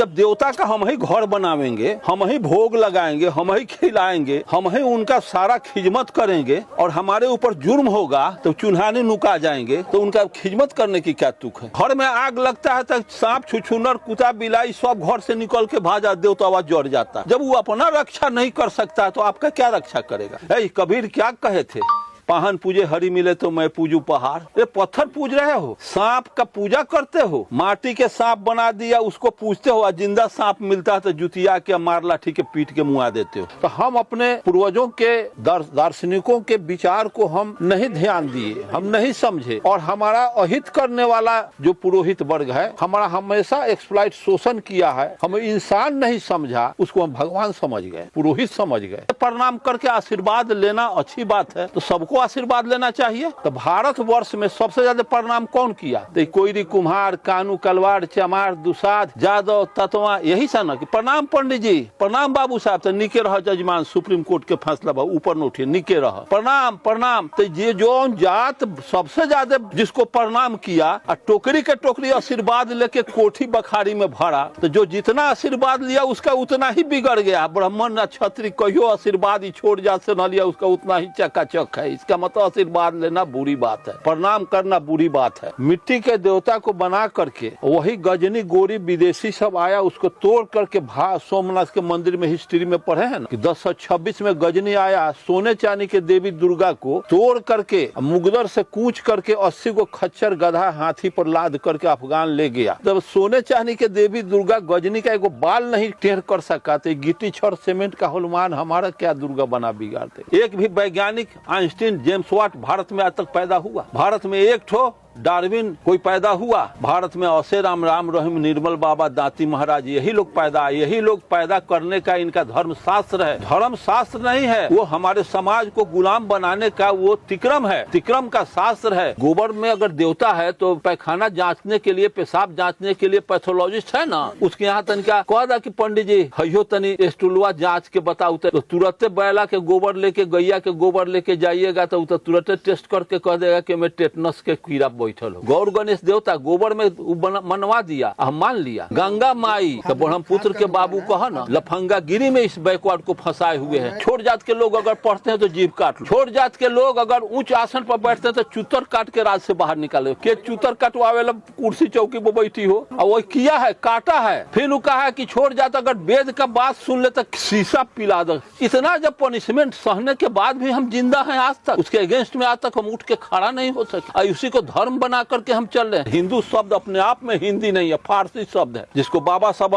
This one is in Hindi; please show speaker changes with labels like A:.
A: जब देवता का हम ही घर बनावेंगे, हम ही भोग लगाएंगे, हम ही खिलाएंगे, हम ही उनका सारा खिदमत करेंगे और हमारे ऊपर जुर्म होगा तो चुन्हाने नुका जाएंगे, तो उनका खिदमत करने की क्या तुक है। घर में आग लगता है तो सांप, छुछुनर, कुत्ता, बिलाई सब घर से निकल के भाजा, देवता जड़ जाता। जब वो अपना रक्षा नहीं कर सकता तो आपका क्या रक्षा करेगा। कबीर क्या कहे थे, पाहन पूजे हरि मिले तो मैं पूजू पहाड़। ये पत्थर पूज रहे हो, सांप का पूजा करते हो, माटी के सांप बना दिया उसको पूजते हो, जिंदा सांप मिलता है तो जुतिया के मार लाठी के पीट के मुआ देते हो। तो हम अपने पूर्वजों के दार्शनिकों के विचार को हम नहीं ध्यान दिए, हम नहीं समझे, और हमारा अहित करने वाला जो पुरोहित वर्ग है हमारा हमेशा एक्सप्लॉइट शोषण किया है। हम इंसान नहीं समझा, उसको हम भगवान समझ गए, पुरोहित समझ गए। प्रणाम करके आशीर्वाद लेना अच्छी बात है, तो सबको आशीर्वाद लेना चाहिए। तो भारत वर्ष में सबसे ज्यादा प्रणाम कौन किया, तो कोयरी, कुम्हार, कानू, कलवाड़, चमार, दुसाध, जादव, ततवा, यही सा ना कि प्रणाम पंडित जी, प्रणाम बाबू साहब, तो निके रह जजमान, सुप्रीम कोर्ट के फैसला बा, ऊपर न उठिए, निके रह, प्रणाम प्रणाम। तो ये जो जात सबसे ज्यादा जिसको प्रणाम किया और टोकरी के टोकरी आशीर्वाद लेके कोठी बखारी में भरा, तो जो जितना आशीर्वाद लिया उसका उतना ही बिगड़ गया। ब्राह्मण न क्षत्रिय कहियो आशीर्वाद ही छोड़ जात से न लिया, उसका उतना ही चकाचक है। इसका मतलब आशीर्वाद लेना बुरी बात है, प्रणाम करना बुरी बात है। मिट्टी के देवता को बना करके वही गजनी, गोरी, विदेशी सब आया, उसको तोड़ करके सोमनाथ के मंदिर में हिस्ट्री में पढ़े हैं ना कि 1026 में गजनी आया, सोने चांदी के देवी दुर्गा को तोड़ करके मुगदर से कूच करके 80 को खच्चर, गधा, हाथी पर लाद करके अफगान ले गया। जब सोने चांदी के देवी दुर्गा गजनी का एगो बाल नहीं टेढ़ कर सका, तो गिट्टी छड़ सीमेंट का हनुमान हमारा क्या दुर्गा बना बिगाड़ते। एक भी वैज्ञानिक आइंस्टीन, जेम्स वाट भारत में आज तक पैदा हुआ? भारत में एक ठो डार्विन कोई पैदा हुआ? भारत में औसे राम, राम रहीम, निर्मल बाबा, दांती महाराज, यही लोग पैदा करने का इनका धर्म शास्त्र है। धर्म शास्त्र नहीं है, वो हमारे समाज को गुलाम बनाने का वो तिक्रम है, तिक्रम का शास्त्र है। गोबर में अगर देवता है तो पैखाना जांचने के लिए, पेशाब जांचने के लिए पैथोलॉजिस्ट है ना, उसके यहाँ तनिका कह दा कि पंडित जी हयो तनी स्टूलवा जांच के बताऊ, तो तुरंत बैला के गोबर लेके, गैया के गोबर लेके जाइएगा तो तुरंत टेस्ट करके कह देगा कि मैं टेटनस के कीड़ा बैठल हो। गौर गणेश देवता गोबर में मनवा दिया, हम मान लिया। गंगा माई तो ब्रह्मपुत्र के बाबू कहा ना, लफंगा गिरी में इस बैकवर्ड को फंसाए हुए हैं। छोट जात के लोग अगर पढ़ते हैं तो जीभ काट लो, छोट जात के लोग अगर उच्च आसन पर बैठते हैं तो चूतर काट के राज से बाहर निकाले। के चूतर कटवावे कुर्सी चौकी पर बैठी हो, और वो किया है, काटा है। फिर कहा है कि छोट जात अगर वेद का बात सुन ले तो शीशा पिला दो। इतना जब पनिशमेंट सहने के बाद भी हम जिंदा हैं आज तक, उसके अगेंस्ट में आज तक हम उठ के खड़ा नहीं हो सके। उसी को धर्म बना करके हम चल रहे हैं। हिंदू शब्द अपने आप में हिंदी नहीं है, फारसी शब्द है, जिसको बाबा साहब